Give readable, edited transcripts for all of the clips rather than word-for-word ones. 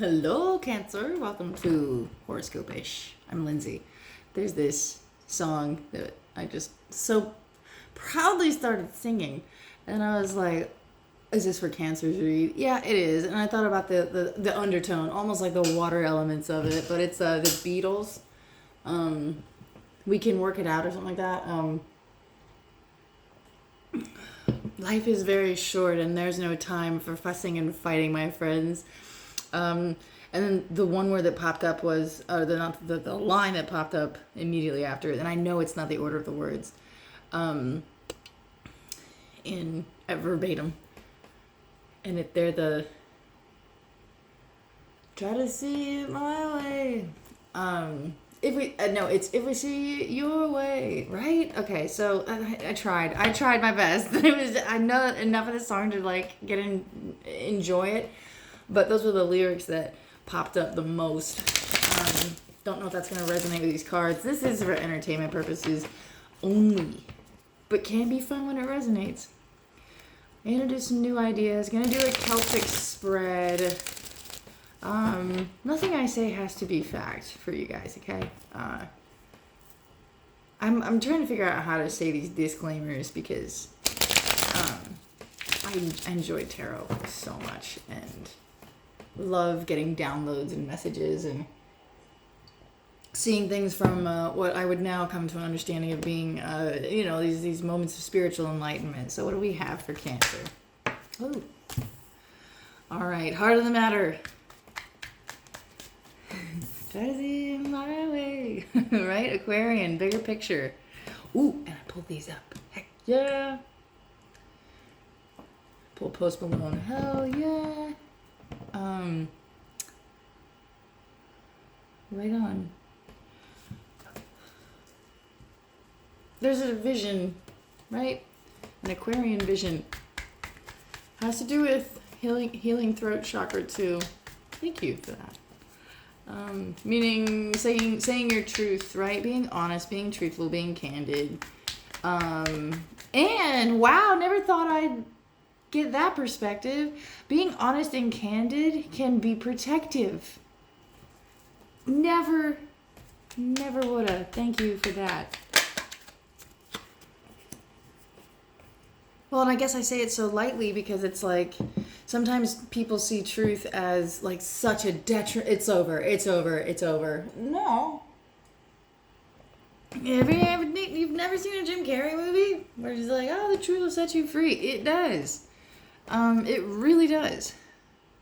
Hello, Cancer. Welcome to Horoscope-ish. I'm Lindsay. There's this song that I just so proudly started singing, and I was like, "Is this for Cancer's read?" Yeah, it is. And I thought about the undertone, almost like the water elements of it, but it's the Beatles. Um, we can work it out or something like that. Life is very short, and there's no time for fussing and fighting, my friends. Um, and then the one word that popped up was, or the line that popped up immediately after, and I know it's not the order of the words, um, in at verbatim, and they're the try to see it my way. If we no, it's if we see it your way, right? Okay, so I tried my best. It was I know enough of the song to like enjoy it, but those were the lyrics that popped up the most. Don't know if that's gonna resonate with these cards. This is for entertainment purposes only, but can be fun when it resonates. Introduce some new ideas. Gonna do a Celtic spread. Nothing I say has to be fact for you guys, okay? I'm trying to figure out how to say these disclaimers because I enjoy tarot so much and love getting downloads and messages and seeing things from what I would now come to an understanding of being, these moments of spiritual enlightenment. So what do we have for Cancer? Oh, all right, heart of the matter. Try to see my way, right? Aquarian, bigger picture. Ooh, and I pulled these up. Heck yeah. Pull Post Malone. Hell yeah. Right on. There's a vision, right? An Aquarian vision. Has to do with healing throat chakra too. Thank you for that. Meaning saying your truth, right? Being honest, being truthful, being candid. And wow, never thought I'd get that perspective. Being honest and candid can be protective. Never woulda. Thank you for that. Well, and I guess I say it so lightly because it's like sometimes people see truth as like such a detriment. It's over. No. You've never seen a Jim Carrey movie where he's like, "Oh, the truth will set you free." It does. It really does.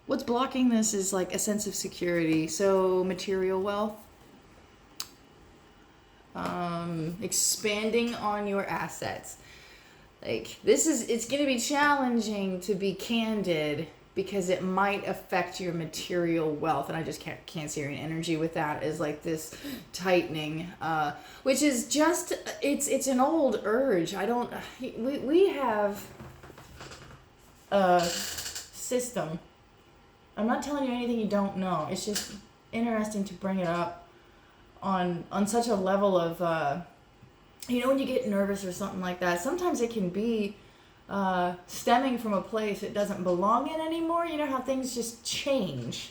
What's blocking this is like a sense of security. So material wealth. Expanding on your assets. Like it's going to be challenging to be candid because it might affect your material wealth, and I just can't see your energy with that as like this tightening, which is just it's an old urge. We have a system. I'm not telling you anything you don't know. It's just interesting to bring it up on such a level of. When you get nervous or something like that, sometimes it can be stemming from a place it doesn't belong in anymore. You know how things just change.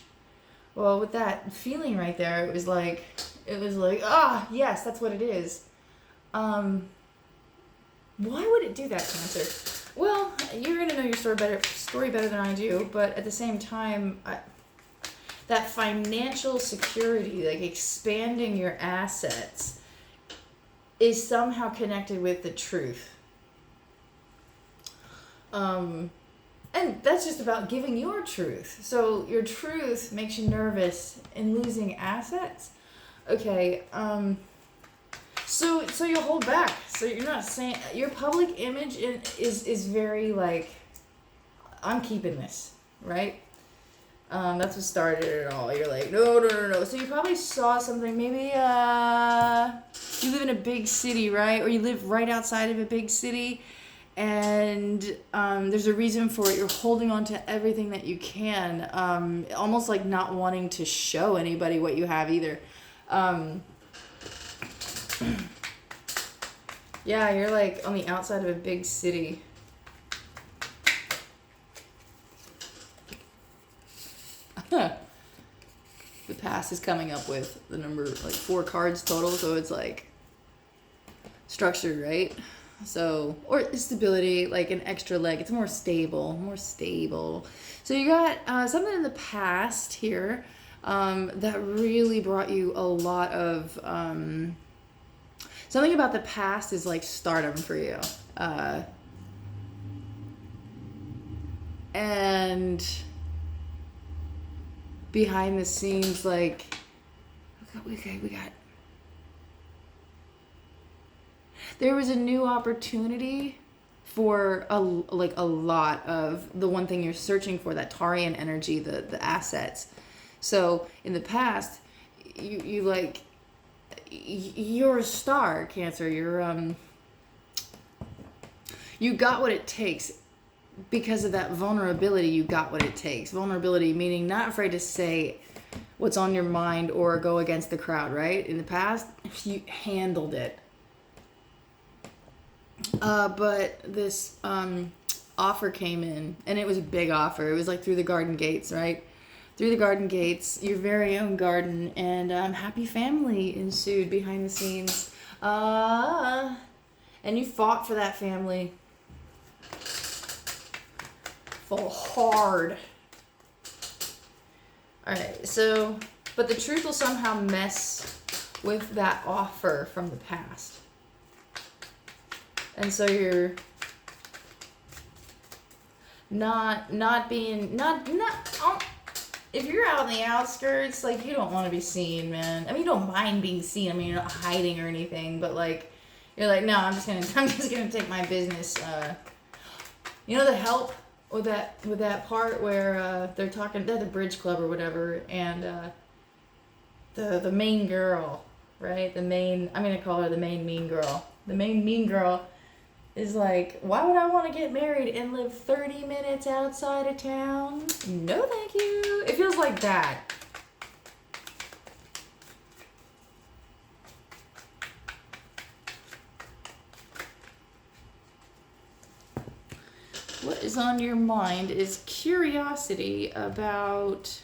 Well, with that feeling right there, it was like, yes, that's what it is. Why would it do that, Cancer? Well, you're going to know your story better than I do, but at the same time, that financial security, like expanding your assets, is somehow connected with the truth. And that's just about giving your truth. So your truth makes you nervous in losing assets. Okay, so you'll hold back. So you're not saying your public image is very like, I'm keeping this, right? That's what started it all. You're like, no. So you probably saw something. Maybe you live in a big city, right? Or you live right outside of a big city, and there's a reason for it. You're holding on to everything that you can, almost like not wanting to show anybody what you have either. Yeah, you're like on the outside of a big city. The past is coming up with the number, like 4 cards total, so it's like structure, right? So, or stability, like an extra leg. It's more stable, more stable. So you got something in the past here that really brought you a lot of, something about the past is like stardom for you. And behind the scenes, like, we got there was a new opportunity for a lot of the one thing you're searching for, that Tarian energy, the assets. So in the past, you like, you're a star, Cancer. You got what it takes. Because of that vulnerability, you got what it takes. Vulnerability meaning not afraid to say what's on your mind or go against the crowd, right? In the past, you handled it. But this offer came in, and it was a big offer. It was like through the garden gates, right? Through the garden gates, your very own garden, and happy family ensued behind the scenes. And you fought for that family. Fought hard. Alright, so, but the truth will somehow mess with that offer from the past. And so you're if you're out on the outskirts, like, you don't want to be seen, man. I mean, you don't mind being seen. I mean, you're not hiding or anything, but like, you're like, no, I'm just gonna take my business. You know, The Help with that part where they're talking, they're the bridge club or whatever, and the main girl, right? I'm gonna call her the main mean girl. The main mean girl is like, why would I want to get married and live 30 minutes outside of town? No, thank you. It feels like that. What is on your mind is curiosity about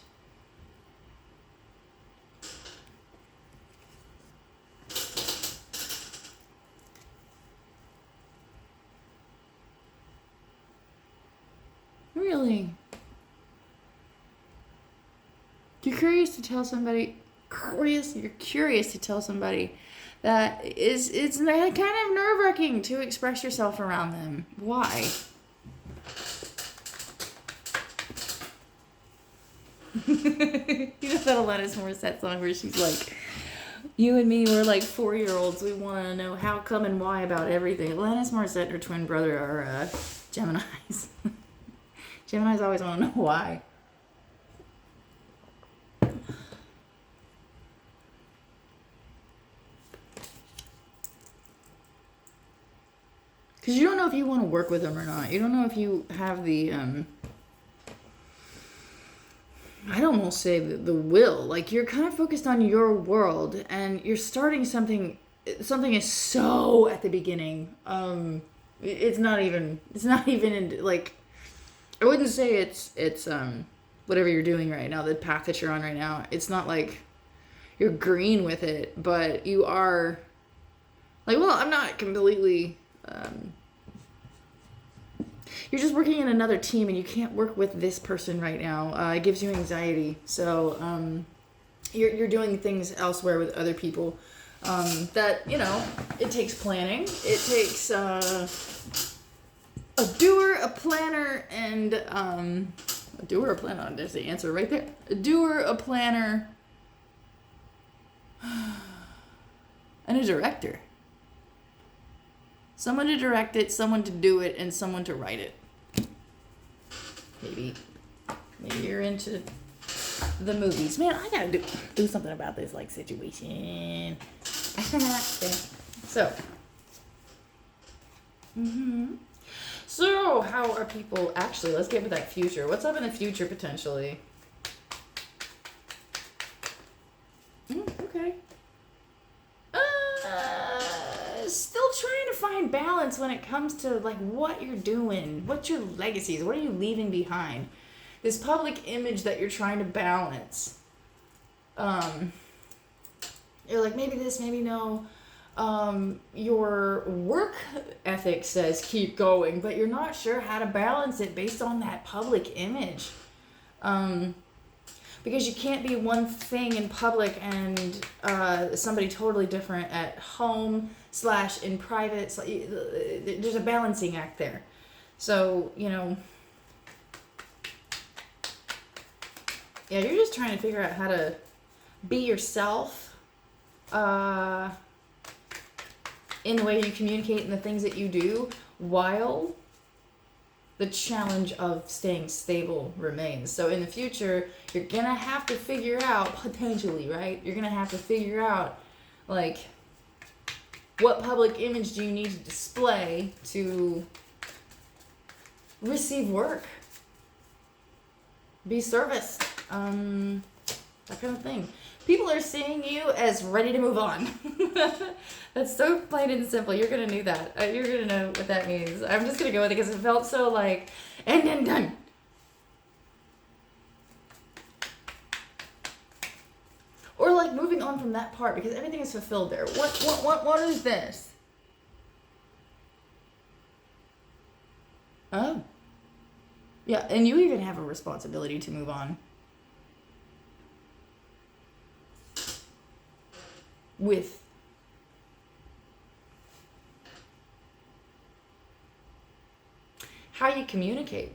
really. You're curious to tell somebody that it's kind of nerve-wracking to express yourself around them. Why? You know that Alanis Morissette song where she's like, you and me, we're like 4-year-olds. We want to know how, come, and why about everything. Alanis Morissette and her twin brother are Geminis. Geminis always want to know why. Because you don't know if you want to work with them or not. You don't know if you have the, I'd almost say the will. Like, you're kind of focused on your world, and you're starting something is so at the beginning. It's not even in, like, I wouldn't say it's whatever you're doing right now, the path that you're on right now. It's not like you're green with it, but you are, like, well, I'm not completely, you're just working in another team and you can't work with this person right now. It gives you anxiety. So you're doing things elsewhere with other people that, you know, it takes planning. It takes a doer, a planner, and a doer, a planner. There's the answer right there. A doer, a planner, and a director. Someone to direct it, someone to do it, and someone to write it. Maybe you're into the movies. Man, I gotta do something about this, like, situation. So. So, how are people actually? Let's get with that future. What's up in the future potentially? Okay. Still trying to find balance when it comes to, like, what you're doing, what's your legacies, what are you leaving behind? This public image that you're trying to balance. um, you're like, maybe this, maybe no. Your work ethic says keep going, but you're not sure how to balance it based on that public image. Because you can't be one thing in public and somebody totally different at home / in private. There's a balancing act there. So, yeah, you're just trying to figure out how to be yourself in the way you communicate and the things that you do, while the challenge of staying stable remains. So in the future, you're gonna have to figure out, potentially, right? You're gonna have to figure out, like, what public image do you need to display to receive work, be serviced, that kind of thing. People are seeing you as ready to move on. That's so plain and simple. You're gonna know that. You're gonna know what that means. I'm just gonna go with it because it felt so like, and then done. Or like moving on from that part because everything is fulfilled there. What is this? Oh. Yeah, and you even have a responsibility to move on. With how you communicate.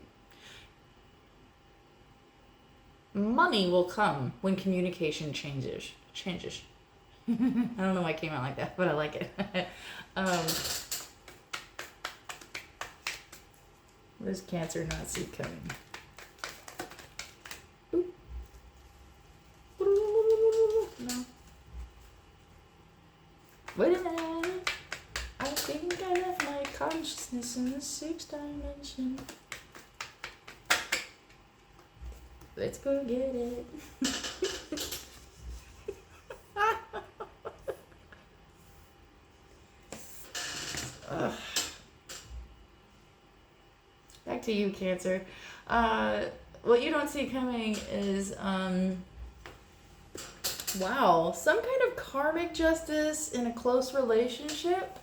Money will come when communication changes. I don't know why it came out like that, but I like it. What does Cancer not see coming? No. Wait a minute. I think I left my consciousness in the 6th dimension. Let's go get it. Back to you, Cancer. What you don't see coming is, wow, some kind of karmic justice in a close relationship.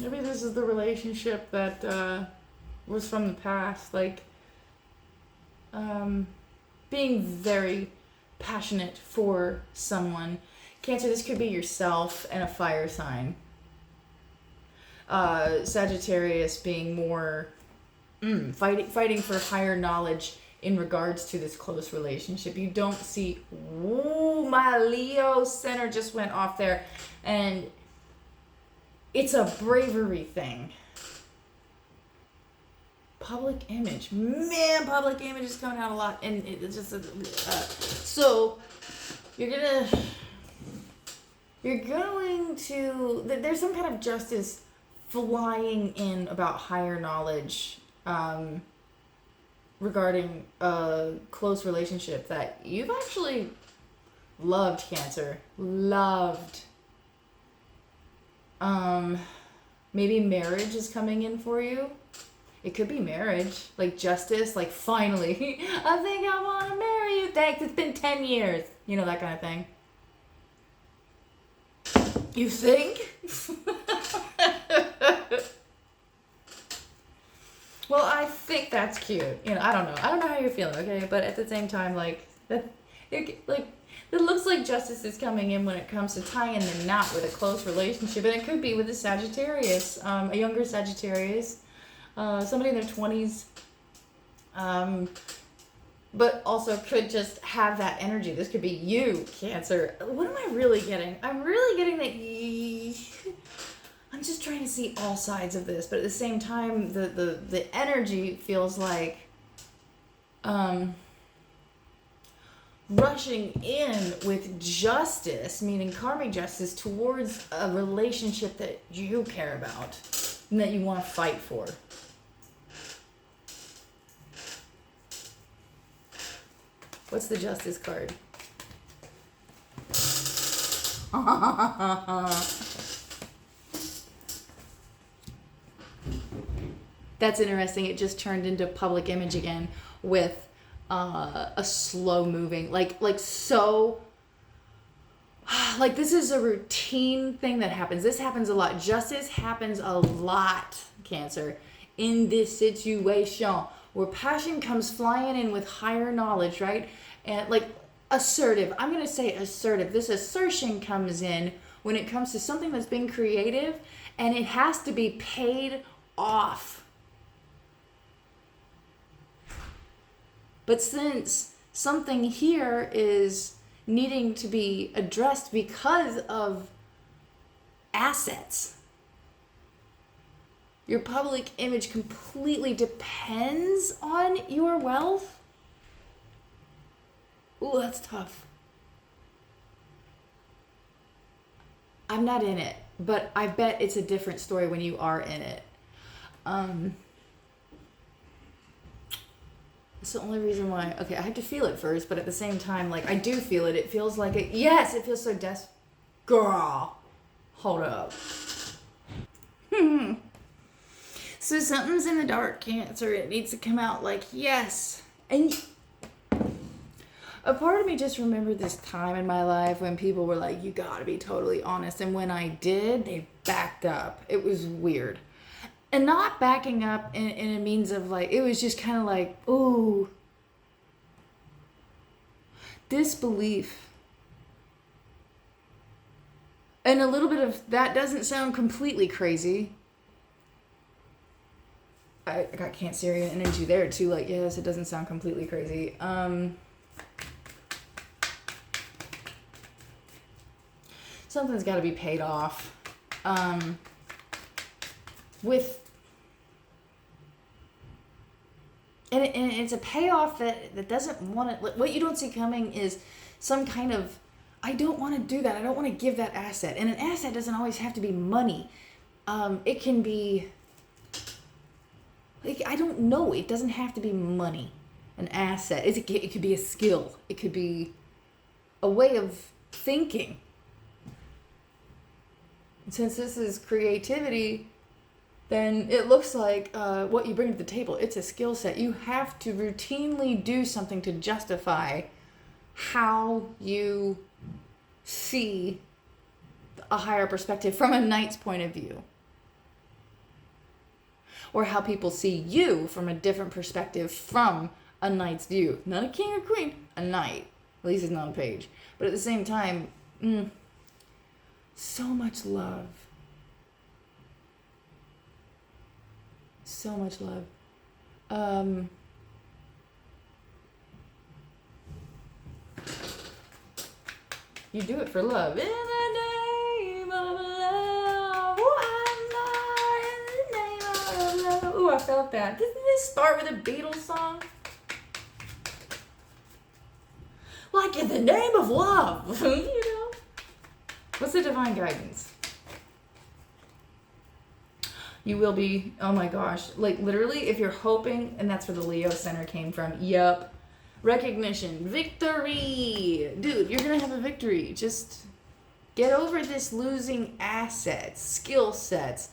Maybe this is the relationship that was from the past, like being very passionate for someone. Cancer, this could be yourself and a fire sign. Sagittarius being more fighting for higher knowledge in regards to this close relationship. You don't see, ooh, my Leo center just went off there, and it's a bravery thing. Public image, man, public image is coming out a lot, and it's just so you're going to, there's some kind of justice flying in about higher knowledge regarding a close relationship that you've actually loved, Cancer. Loved. Maybe marriage is coming in for you. It could be marriage, like justice, like finally, I think I want to marry you. Thanks, it's been 10 years. You know, that kind of thing. You think? Well, I think that's cute. You know, I don't know how you're feeling, okay? But at the same time, like, it looks like justice is coming in when it comes to tying the knot with a close relationship. And it could be with a Sagittarius, a younger Sagittarius, somebody in their 20s. But also could just have that energy. This could be you, Cancer. What am I really getting? I'm really getting that I'm just trying to see all sides of this, but at the same time, the energy feels like rushing in with justice, meaning karmic justice, towards a relationship that you care about and that you want to fight for. What's the justice card? That's interesting. It just turned into public image again with a slow moving, like so. Like this is a routine thing that happens. This happens a lot. Justice happens a lot, Cancer, in this situation where passion comes flying in with higher knowledge, right? And like assertive. I'm going to say assertive. This assertion comes in when it comes to something that's being creative, and it has to be paid off. But since something here is needing to be addressed because of assets, your public image completely depends on your wealth. Ooh, that's tough. I'm not in it, but I bet it's a different story when you are in it. It's the only reason why. Okay, I have to feel it first, but at the same time, like I do feel it. It feels like it. Yes, it feels so Girl, hold up. So something's in the dark, Cancer. It needs to come out. Like yes, and a part of me just remembered this time in my life when people were like, "You gotta be totally honest," and when I did, they backed up. It was weird. And not backing up in a means of like, it was just kind of like, ooh, disbelief. And a little bit of that doesn't sound completely crazy. I got Cancerian energy there too. Like, yes, it doesn't sound completely crazy. Something's got to be paid off. And it's a payoff that doesn't want it. What you don't see coming is some kind of, I don't want to do that. I don't want to give that asset. And an asset doesn't always have to be money. It can be, like, I don't know. It doesn't have to be money. An asset. It could be a skill. It could be a way of thinking. And since this is creativity, then it looks like what you bring to the table. It's a skill set. You have to routinely do something to justify how you see a higher perspective from a knight's point of view. Or how people see you from a different perspective from a knight's view. Not a king or queen, a knight. At least it's not a page. But at the same time, so much love. So much love. You do it for love. In the name of love. Ooh, I'm not in the name of love. Ooh, I felt that. Doesn't this start with a Beatles song? Like in the name of love. You know? What's the divine guidance? You will be, oh my gosh, like literally if you're hoping, and that's where the Leo center came from. Yup. Recognition. Victory. Dude, you're going to have a victory. Just get over this losing assets, skill sets.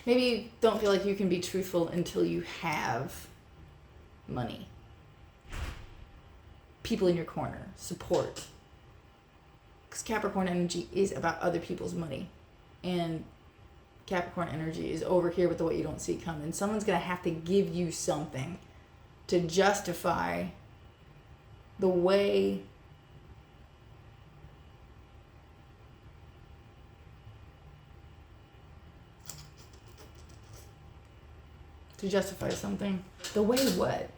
Maybe you don't feel like you can be truthful until you have money. People in your corner, support. Because Capricorn energy is about other people's money. And Capricorn energy is over here with the what you don't see coming. Someone's going to have to give you something to justify the way to justify something. The way what?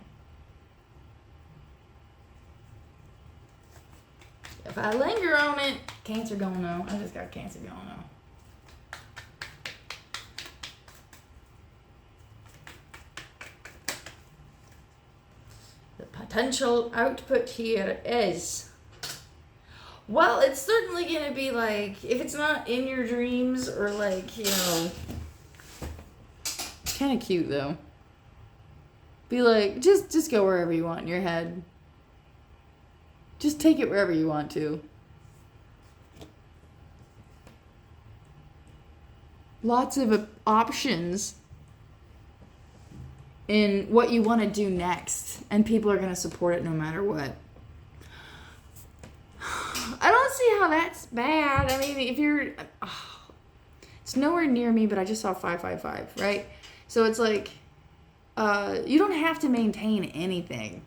If I linger on it, Cancer gonna know. I just got Cancer gonna know. The potential output here is, well, it's certainly gonna be like, if it's not in your dreams or like, you know, it's kind of cute though. Be like, just go wherever you want in your head. Just take it wherever you want to. Lots of options in what you want to do next, and people are going to support it no matter what. I don't see how that's bad. I mean, if you're... it's nowhere near me, but I just saw 555, right? So it's like, you don't have to maintain anything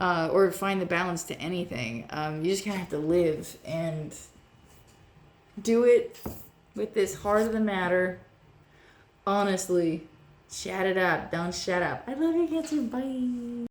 or find the balance to anything. You just kind of have to live and do it with this heart of the matter. Honestly, chat it up. Don't shut up. I love you, Cancer. Bye.